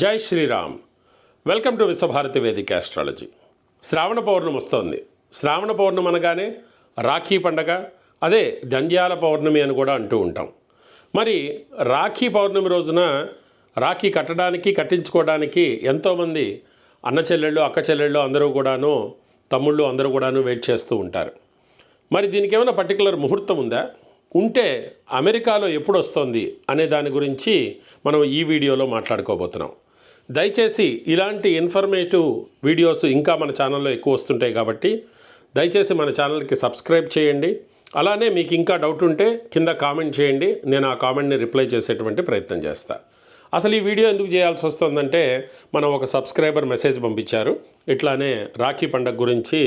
జై Sriram. Welcome to Visvabharati వేదిక astrology. శ్రావణ పౌర్ణమి వస్తోంది. శ్రావణ పౌర్ణమి అనగానే రాఖీ పండగ, అదే జంధ్యాల పౌర్ణమి అని కూడా అంటూ ఉంటాం. మరి రాఖీ పౌర్ణమి రోజున రాఖీ కట్టడానికి, కట్టించుకోవడానికి ఎంతోమంది అన్న చెల్లెళ్ళు, అక్క చెల్లెళ్ళు అందరూ కూడాను, తమ్ముళ్ళు అందరూ కూడాను వెయిట్ చేస్తూ ఉంటారు. మరి దీనికి ఏమైనా పర్టికులర్ ముహూర్తం ఉందా? ఉంటే అమెరికాలో ఎప్పుడు వస్తుంది అనే దాని గురించి మనం ఈ వీడియోలో మాట్లాడుకోబోతున్నాం. దయచేసి ఇలాంటి ఇన్ఫర్మేటివ్ వీడియోస్ ఇంకా మన ఛానల్లో ఎక్కువ వస్తుంటాయి కాబట్టి దయచేసి మన ఛానల్కి సబ్స్క్రైబ్ చేయండి. అలానే మీకు ఇంకా డౌట్ ఉంటే కింద కామెంట్ చేయండి, నేను ఆ కామెంట్ని రిప్లై చేసేటువంటి ప్రయత్నం చేస్తాను. అసలు ఈ వీడియో ఎందుకు చేయాల్సి వస్తుందంటే, మనం ఒక సబ్స్క్రైబర్ మెసేజ్ పంపించారు. ఇట్లానే రాఖీ పండుగ గురించి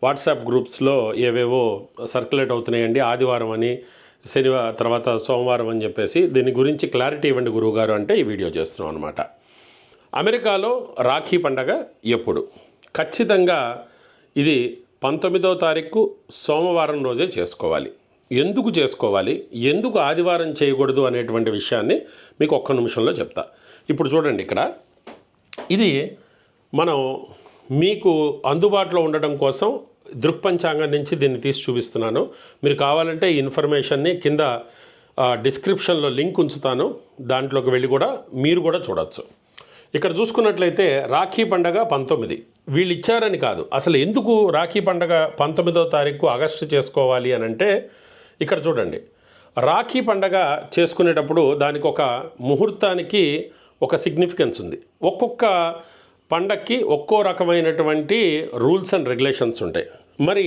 వాట్సాప్ గ్రూప్స్లో ఏవేవో సర్క్యులేట్ అవుతున్నాయండి, ఆదివారం అని, శనివారం తర్వాత సోమవారం అని చెప్పేసి దీని గురించి క్లారిటీ ఇవ్వండి గురువుగారు అంటే ఈ వీడియో చేస్తున్నాం అనమాట. అమెరికాలో రాఖీ పండగ ఎప్పుడు? ఖచ్చితంగా ఇది 19వ తారీఖు సోమవారం రోజే చేసుకోవాలి. ఎందుకు చేసుకోవాలి, ఎందుకు ఆదివారం చేయకూడదు అనేటువంటి విషయాన్ని మీకు ఒక్క నిమిషంలో చెప్తా. ఇప్పుడు చూడండి, ఇక్కడ ఇది మనం మీకు అందుబాటులో ఉండడం కోసం దృక్పంచాంగం నుంచి దీన్ని తీసి చూపిస్తున్నాను. మీరు కావాలంటే ఈ ఇన్ఫర్మేషన్ని కింద డిస్క్రిప్షన్లో లింక్ ఉంచుతాను, దాంట్లోకి వెళ్ళి కూడా మీరు కూడా చూడవచ్చు. ఇక్కడ చూసుకున్నట్లయితే రాఖీ పండగ 19 వీళ్ళు ఇచ్చారని కాదు, అసలు ఎందుకు రాఖీ పండగ 19వ తారీఖు ఆగస్టు చేసుకోవాలి అని అంటే, ఇక్కడ చూడండి, రాఖీ పండగ చేసుకునేటప్పుడు దానికి ఒక ముహూర్తానికి ఒక సిగ్నిఫికెన్స్ ఉంది. ఒక్కొక్క పండగకి ఒక్కో రకమైనటువంటి రూల్స్ అండ్ రెగ్యులేషన్స్ ఉంటాయి. మరి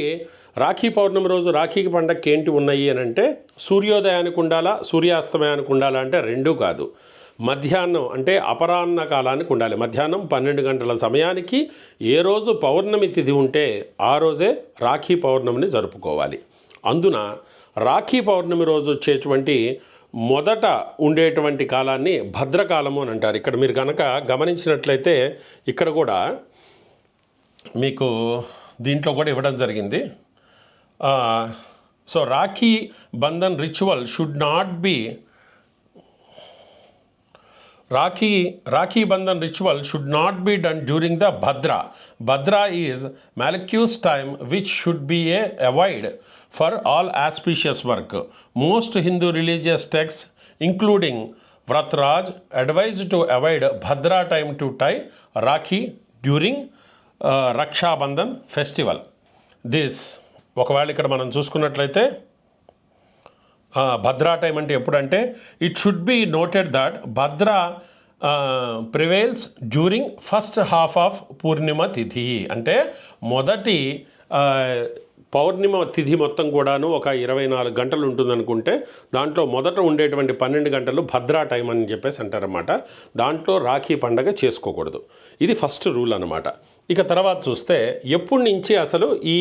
రాఖీ పౌర్ణమి రోజు రాఖీ పండగకి ఏంటి ఉన్నాయి అని అంటే, సూర్యోదయానికి ఉండాలా, సూర్యాస్తమయానికి ఉండాలా అంటే రెండూ కాదు. మధ్యాహ్నం అంటే అపరాహ్న కాలానికి ఉండాలి. మధ్యాహ్నం 12 గంటల సమయానికి ఏ రోజు పౌర్ణమి తిథి ఉంటే ఆ రోజే రాఖీ పౌర్ణమిని జరుపుకోవాలి. అందున రాఖీ పౌర్ణమి రోజు వచ్చేటువంటి మొదట ఉండేటువంటి కాలాన్ని భద్రకాలము అని అంటారు. ఇక్కడ మీరు కనుక గమనించినట్లయితే ఇక్కడ కూడా మీకు దీంట్లో కూడా ఇవ్వడం జరిగింది. So Rakhi Bandhan ritual should not be Rakhi Bandhan ritual should not be done during the Bhadra. Bhadra is Malachus time, which should be avoided for all auspicious work. Most Hindu religious texts, including Vratraj, advise to avoid Bhadra time to tie Rakhi during Raksha Bandhan festival. This, ఒకవేళ ఇక్కడ మనం చూసుకున్నట్లయితే Bhadra time అంటే ఎప్పుడంటే, it should be noted that Bhadra prevails during first half of Purnima tithi. అంటే మొదటి పౌర్ణిమ తిథి మొత్తం కూడాను ఒక 24 గంటలు ఉంటుందనుకుంటే, దాంట్లో మొదట ఉండేటువంటి 12 గంటలు భద్రా టైం అని చెప్పేసి అంటారన్నమాట. దాంట్లో రాఖీ పండగ చేసుకోకూడదు. ఇది ఫస్ట్ రూల్ అనమాట. ఇక తర్వాత చూస్తే ఎప్పటి నుంచి అసలు ఈ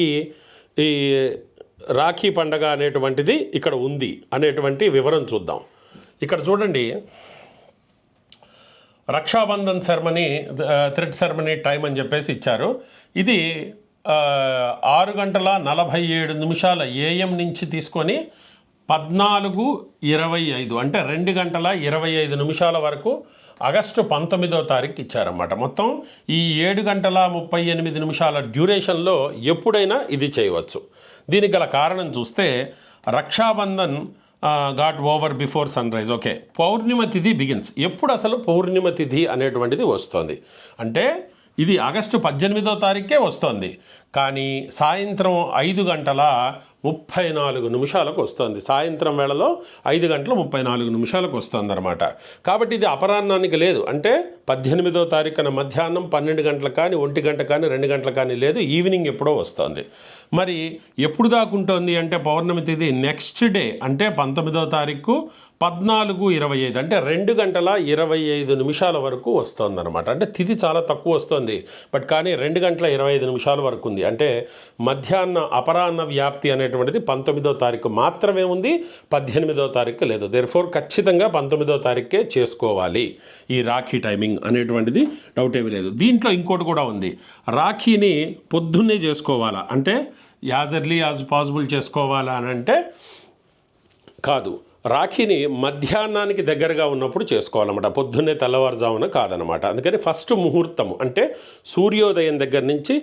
రాఖీ పండగ అనేటువంటిది ఇక్కడ ఉంది అనేటువంటి వివరం చూద్దాం. ఇక్కడ చూడండి, Rakshabandhan ceremony, thread ceremony time అని చెప్పేసి ఇచ్చారు. ఇది 6:47 AM నుంచి తీసుకొని 14:25 అంటే 2:25 వరకు ఆగస్టు 19వ తారీఖు ఇచ్చారన్నమాట. మొత్తం ఈ 7:38 డ్యూరేషన్లో ఎప్పుడైనా ఇది చేయవచ్చు. దీనికి గల కారణం చూస్తే, Rakshabandhan got over before sunrise. Okay, Purnima tithi begins. ఎప్పుడు అసలు పౌర్ణిమ తిథి అనేటువంటిది వస్తుంది అంటే, ఇది ఆగస్టు 18వ తారీఖే వస్తుంది, కానీ సాయంత్రం 5:34 వస్తుంది. సాయంత్రం వేళలో 5:34 వస్తుంది అనమాట. కాబట్టి ఇది అపరాహ్నానికి లేదు. అంటే 18వ తారీఖున మధ్యాహ్నం 12 గంటలకు కానీ, 1 గంట కానీ, 2 గంటలకు కానీ లేదు, ఈవినింగ్ ఎప్పుడో వస్తుంది. మరి ఎప్పుడు దాకుంటుంది అంటే, పౌర్ణమి తిథి నెక్స్ట్ డే అంటే 19వ తారీఖు 14:25 అంటే 2:25 వరకు వస్తుందన్నమాట. అంటే తిథి చాలా తక్కువ వస్తుంది, బట్ కానీ 2:25 వరకు ఉంది. అంటే మధ్యాహ్న అపరాహ్న వ్యాప్తి అనేటువంటిది 19వ తారీఖు మాత్రమే ఉంది, 18వ తారీఖు లేదు. దేర్ఫోర్ ఖచ్చితంగా 19వ తారీఖే చేసుకోవాలి ఈ రాఖీ టైమింగ్ అనేటువంటిది, డౌట్ ఏమీ లేదు. దీంట్లో ఇంకోటి కూడా ఉంది, రాఖీని పొద్దున్నే చేసుకోవాలా అంటే యాజ్ ఎర్లీ యాజ్ పాసిబుల్ చేసుకోవాలా అని అంటే కాదు. రాఖీని మధ్యాహ్నానికి దగ్గరగా ఉన్నప్పుడు చేసుకోవాలన్నమాట, పొద్దున్నే తెల్లవారుజామున కాదనమాట. అందుకని ఫస్ట్ ముహూర్తం అంటే సూర్యోదయం దగ్గర నుంచి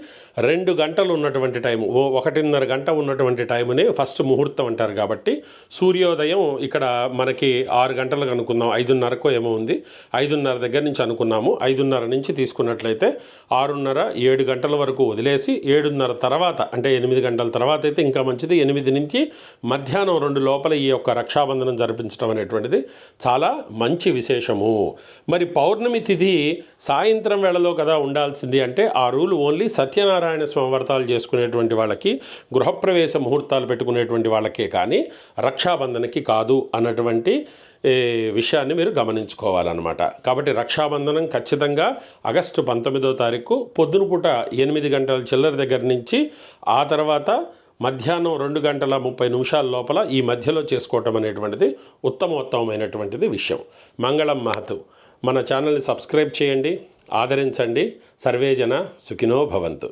2 గంటలు ఉన్నటువంటి టైం, 1.5 గంట ఉన్నటువంటి టైంని ఫస్ట్ ముహూర్తం అంటారు. కాబట్టి సూర్యోదయం ఇక్కడ మనకి 6 గంటలకు అనుకుందాం, 5:30కో ఏమో ఉంది, 5:30 దగ్గర నుంచి అనుకున్నాము. 5:30 నుంచి తీసుకున్నట్లయితే 6:30, 7 గంటల వరకు వదిలేసి 7:30 తర్వాత అంటే 8 గంటల తర్వాత అయితే ఇంకా మంచిది. 8 నుంచి మధ్యాహ్నం 2 లోపల ఈ యొక్క రక్షాబంధనం జరిపించడం అనేటువంటిది చాలా మంచి విశేషము. మరి పౌర్ణమి తిథి సాయంత్రం వేళలో కదా ఉండాల్సింది అంటే ఆ రూల్ ఓన్లీ సత్యనారాయణ స్వామి వ్రతాలు చేసుకునేటువంటి వాళ్ళకి, గృహప్రవేశ ముహూర్తాలు పెట్టుకునేటువంటి వాళ్ళకే కానీ రక్షాబంధనకి కాదు అన్నటువంటి విషయాన్ని మీరు గమనించుకోవాలన్నమాట. కాబట్టి రక్షాబంధనం ఖచ్చితంగా ఆగస్టు 19వ తారీఖు పొద్దున పూట 8 గంటల చిల్లర దగ్గర నుంచి ఆ తర్వాత మధ్యాహ్నం 2 గంటల 30 నిమిషాల లోపల ఈ మధ్యలో చేసుకోవటం అనేటువంటిది ఉత్తమమైనటువంటిది విషయం. మంగళం మహతు. మన ఛానల్ని సబ్స్క్రైబ్ చేయండి, ఆదరించండి. సర్వేజన సుఖినో భవంతు.